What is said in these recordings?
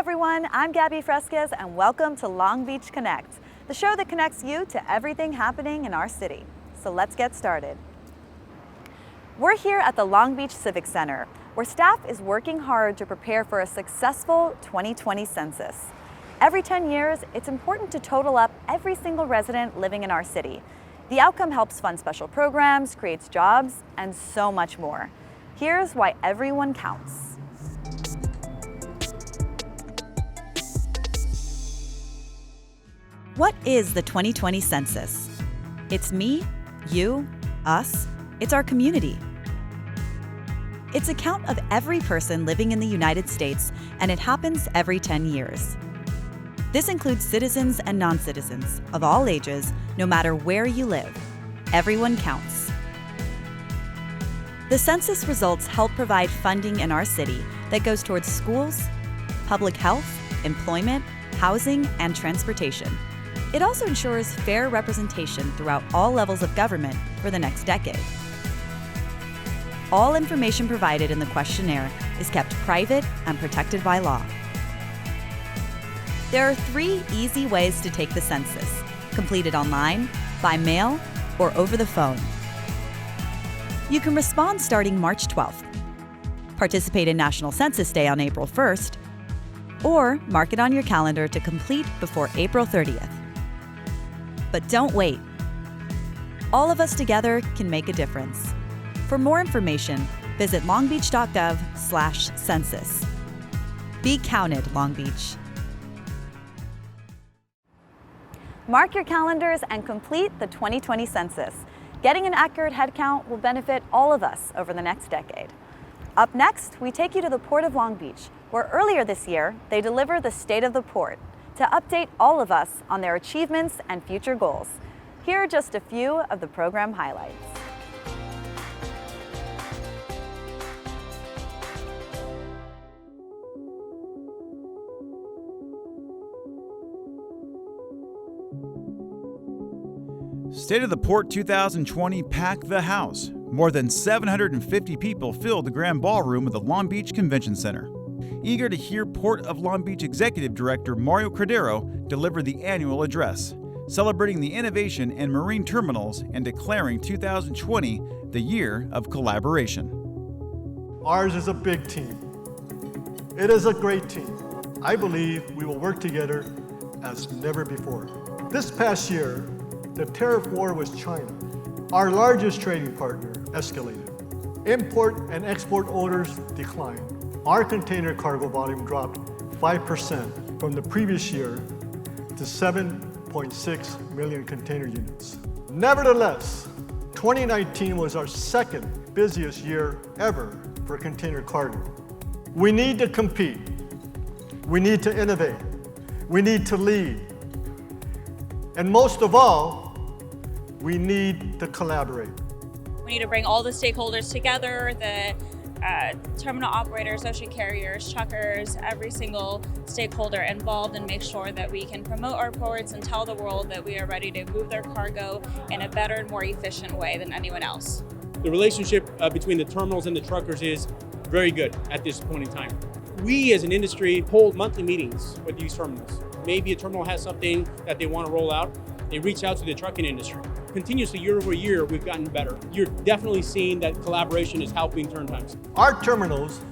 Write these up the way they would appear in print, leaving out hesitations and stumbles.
everyone, I'm Gabby Fresquez and welcome to Long Beach Connect, the show that connects you to everything happening in our city. So let's get started. We're here at the Long Beach Civic Center, where staff is working hard to prepare for a successful 2020 census. Every 10 years, it's important to total up every single resident living in our city. The outcome helps fund special programs, creates jobs, and so much more. Here's why everyone counts. What is the 2020 census? It's me, you, us. It's our community. It's a count of every person living in the United States, and it happens every 10 years. This includes citizens and non-citizens of all ages, no matter where you live. Everyone counts. The census results help provide funding in our city that goes towards schools, public health, employment, housing, and transportation. It also ensures fair representation throughout all levels of government for the next decade. All information provided in the questionnaire is kept private and protected by law. There are 3 easy ways to take the census: completed online, by mail, or over the phone. You can respond starting March 12th, participate in National Census Day on April 1st, or mark it on your calendar to complete before April 30th. But don't wait. All of us together can make a difference. For more information, visit longbeach.gov/census. Be counted, Long Beach. Mark your calendars and complete the 2020 census. Getting an accurate head count will benefit all of us over the next decade. Up next, we take you to the Port of Long Beach, where earlier this year, they delivered the State of the Port to update all of us on their achievements and future goals. Here are just a few of the program highlights. State of the Port 2020 packed the house. More than 750 people filled the grand ballroom of the Long Beach Convention Center. Eager to hear Port of Long Beach Executive Director Mario Cordero deliver the annual address, celebrating the innovation in marine terminals and declaring 2020 the year of collaboration. Ours is a big team. It is a great team. I believe we will work together as never before. This past year, the tariff war with China, our largest trading partner, escalated. Import and export orders declined. Our container cargo volume dropped 5% from the previous year to 7.6 million container units. Nevertheless, 2019 was our second busiest year ever for container cargo. We need to compete. We need to innovate. We need to lead. And most of all, we need to collaborate. We need to bring all the stakeholders together, the terminal operators, ocean carriers, truckers, every single stakeholder involved, and make sure that we can promote our ports and tell the world that we are ready to move their cargo in a better and more efficient way than anyone else. The relationship between the terminals and the truckers is very good at this point in time. We as an industry hold monthly meetings with these terminals. Maybe a terminal has something that they want to roll out. They reach out to the trucking industry. Continuously, year over year, we've gotten better. You're definitely seeing that collaboration is helping turn times. Our terminals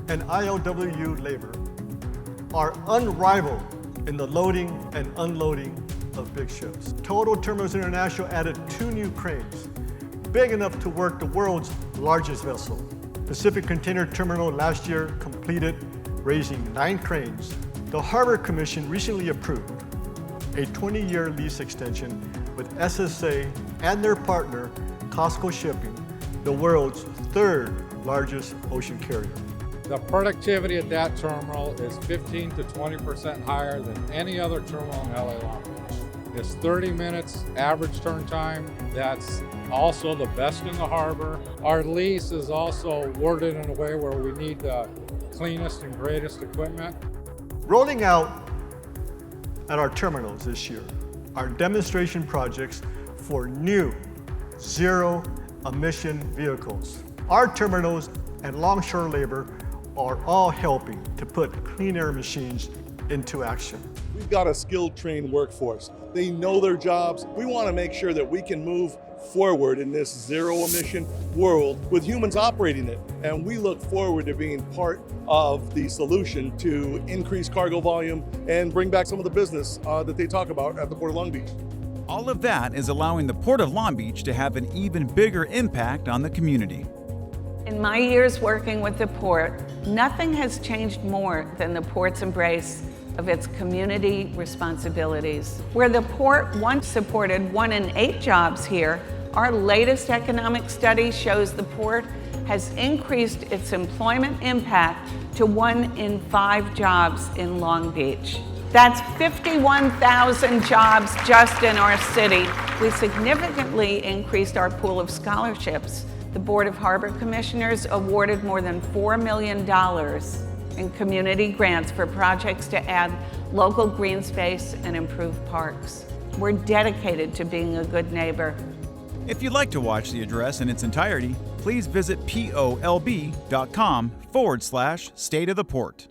and IOW labor are unrivaled in the loading and unloading of big ships. Total Terminals International added 2 new cranes, big enough to work the world's largest vessel. Pacific Container Terminal last year completed raising 9 cranes. The Harbor Commission recently approved a 20-year lease extension with SSA and their partner, Costco Shipping, the world's 3rd largest ocean carrier. The productivity at that terminal is 15 to 20% higher than any other terminal in LA Long Beach. It's 30 minutes average turn time. That's also the best in the harbor. Our lease is also worded in a way where we need the cleanest and greatest equipment. Rolling out at our terminals this year are demonstration projects for new zero-emission vehicles. Our terminals and longshore labor are all helping to put clean air machines into action. We've got a skilled, trained workforce. They know their jobs. We want to make sure that we can move forward in this zero-emission world with humans operating it. And we look forward to being part of the solution to increase cargo volume and bring back some of the business that they talk about at the Port of Long Beach. All of that is allowing the Port of Long Beach to have an even bigger impact on the community. In my years working with the Port, nothing has changed more than the Port's embrace of its community responsibilities. Where the Port once supported 1 in 8 jobs here, our latest economic study shows the Port has increased its employment impact to 1 in 5 jobs in Long Beach. That's 51,000 jobs just in our city. We significantly increased our pool of scholarships. The Board of Harbor Commissioners awarded more than $4 million in community grants for projects to add local green space and improve parks. We're dedicated to being a good neighbor. If you'd like to watch the address in its entirety, please visit polb.com/State of the Port.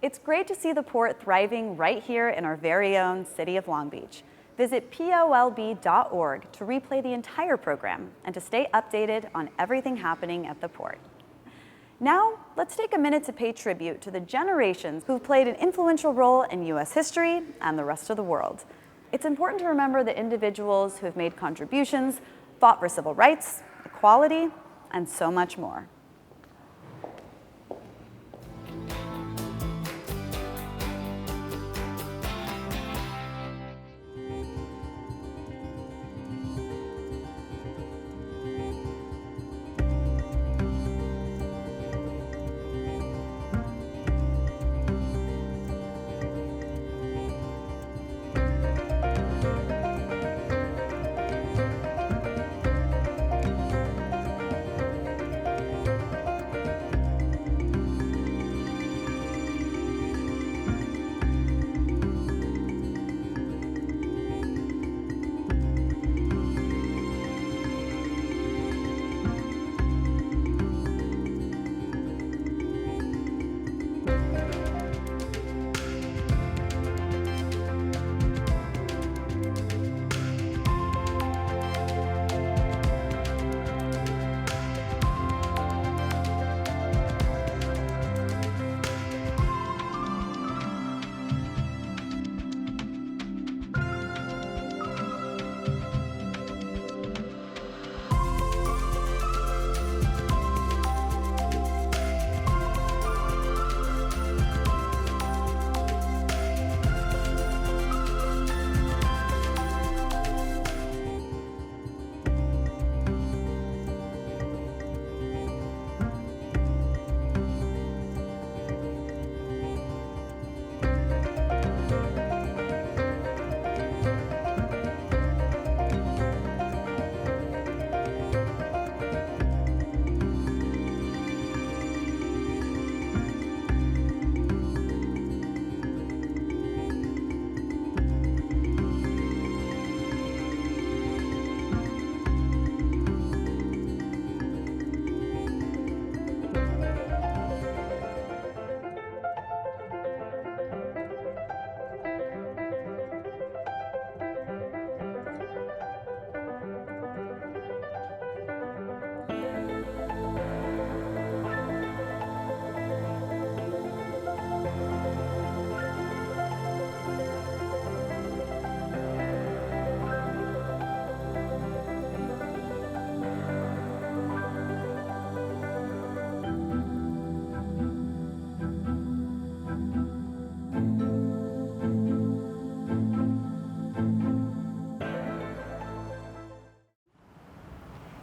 It's great to see the Port thriving right here in our very own city of Long Beach. Visit polb.org to replay the entire program and to stay updated on everything happening at the Port. Now, let's take a minute to pay tribute to the generations who've played an influential role in U.S. history and the rest of the world. It's important to remember the individuals who have made contributions, fought for civil rights, equality, and so much more.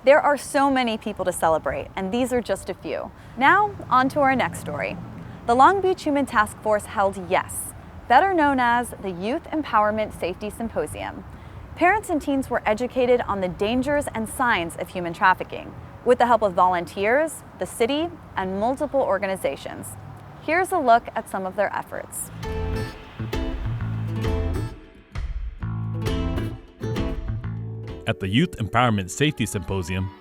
There are so many people to celebrate, and these are just a few. Now, on to our next story. The Long Beach Human Task Force held Y.E.S.S, better known as the Youth Empowerment Safety Symposium. Parents and teens were educated on the dangers and signs of human trafficking, with the help of volunteers, the city, and multiple organizations. Here's a look at some of their efforts. At the Youth Empowerment Safety Symposium,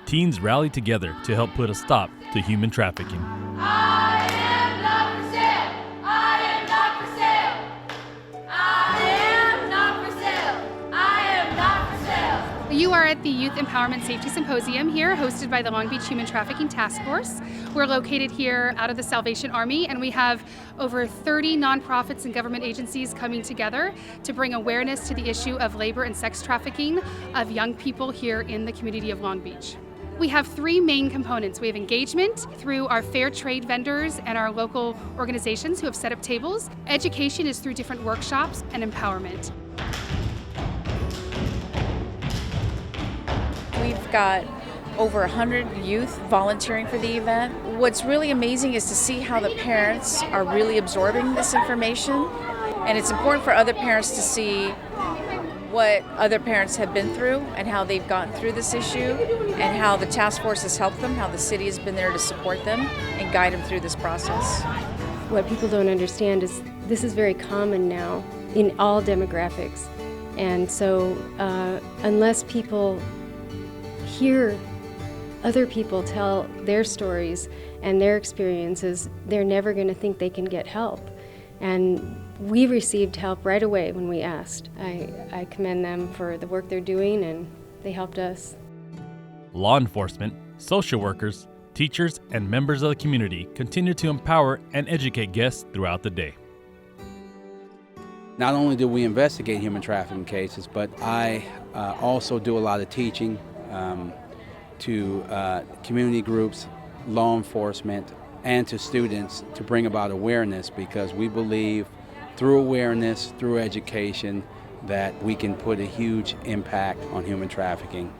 teens rallied together to help put a stop to human trafficking. I am not for sale. I am not for sale. I am not for sale. I am not for sale. You are at the Youth Empowerment Safety Symposium here, hosted by the Long Beach Human Trafficking Task Force. We're located here out of the Salvation Army, and we have over 30 nonprofits and government agencies coming together to bring awareness to the issue of labor and sex trafficking of young people here in the community of Long Beach. We have three main components. We have engagement through our fair trade vendors and our local organizations who have set up tables. Education is through different workshops, and empowerment. We've got over 100 youth volunteering for the event. What's really amazing is to see how the parents are really absorbing this information, and it's important for other parents to see what other parents have been through and how they've gotten through this issue and how the task force has helped them, how the city has been there to support them and guide them through this process. What people don't understand is this is very common now in all demographics, and so unless people hear other people tell their stories and their experiences, they're never going to think they can get help. And we received help right away when we asked. I commend them for the work they're doing, and they helped us. Law enforcement, social workers, teachers, and members of the community continue to empower and educate guests throughout the day. Not only do we investigate human trafficking cases, but I also do a lot of teaching to community groups, law enforcement, and to students to bring about awareness, because we believe through awareness, through education, that we can put a huge impact on human trafficking.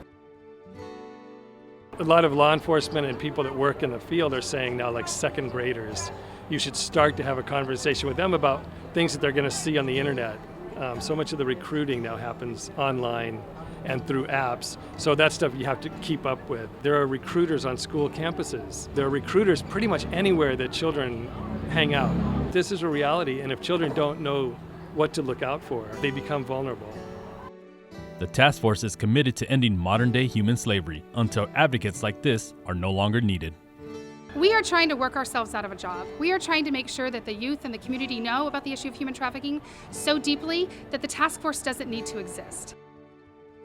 A lot of law enforcement and people that work in the field are saying now, like second graders, you should start to have a conversation with them about things that they're going to see on the internet. So much of the recruiting now happens online and through apps, so that stuff you have to keep up with. There are recruiters on school campuses. There are recruiters pretty much anywhere that children hang out. This is a reality, and if children don't know what to look out for, they become vulnerable. The task force is committed to ending modern-day human slavery until advocates like this are no longer needed. We are trying to work ourselves out of a job. We are trying to make sure that the youth and the community know about the issue of human trafficking so deeply that the task force doesn't need to exist.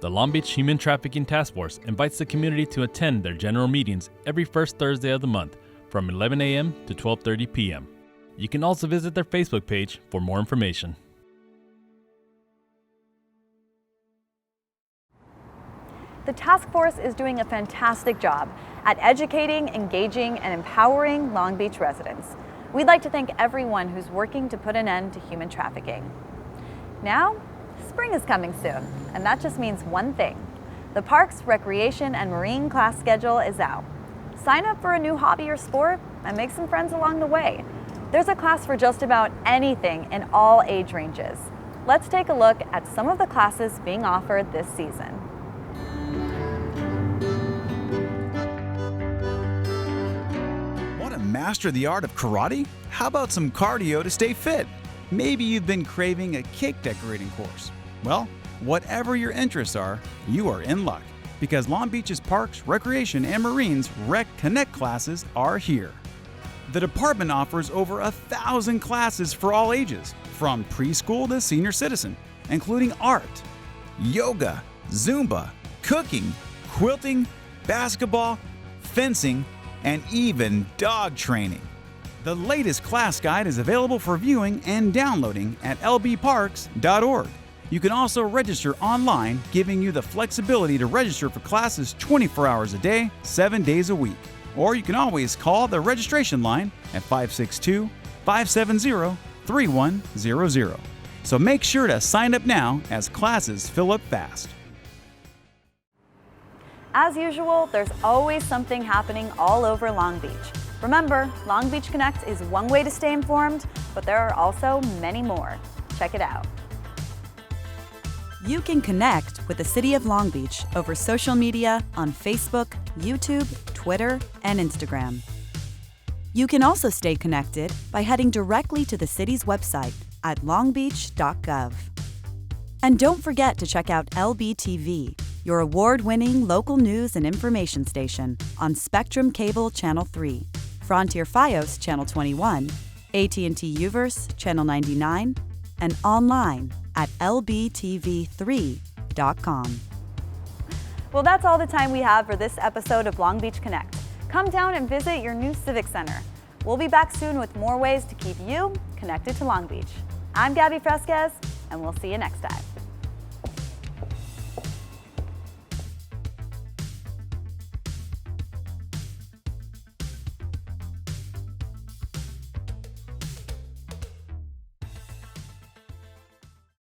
The Long Beach Human Trafficking Task Force invites the community to attend their general meetings every first Thursday of the month from 11 a.m. to 12:30 p.m. You can also visit their Facebook page for more information. The task force is doing a fantastic job at educating, engaging, and empowering Long Beach residents. We'd like to thank everyone who's working to put an end to human trafficking. Now, spring is coming soon, and that just means one thing. The Parks, Recreation, and Marine class schedule is out. Sign up for a new hobby or sport and make some friends along the way. There's a class for just about anything in all age ranges. Let's take a look at some of the classes being offered this season. Want to master the art of karate? How about some cardio to stay fit? Maybe you've been craving a cake decorating course. Well, whatever your interests are, you are in luck, because Long Beach's Parks, Recreation, and Marine's Rec Connect classes are here. The department offers over 1,000 classes for all ages, from preschool to senior citizen, including art, yoga, Zumba, cooking, quilting, basketball, fencing, and even dog training. The latest class guide is available for viewing and downloading at lbparks.org. You can also register online, giving you the flexibility to register for classes 24 hours a day, 7 days a week. Or you can always call the registration line at 562-570-3100. So make sure to sign up now as classes fill up fast. As usual, there's always something happening all over Long Beach. Remember, Long Beach Connect is one way to stay informed, but there are also many more. Check it out. You can connect with the City of Long Beach over social media on Facebook, YouTube, Twitter, and Instagram. You can also stay connected by heading directly to the city's website at longbeach.gov. And don't forget to check out LBTV, your award-winning local news and information station on Spectrum Cable Channel 3, Frontier Fios Channel 21, AT&T U-verse Channel 99, and online at LBTV3.com. Well, that's all the time we have for this episode of Long Beach Connect. Come down and visit your new Civic Center. We'll be back soon with more ways to keep you connected to Long Beach. I'm Gabby Fresquez, and we'll see you next time.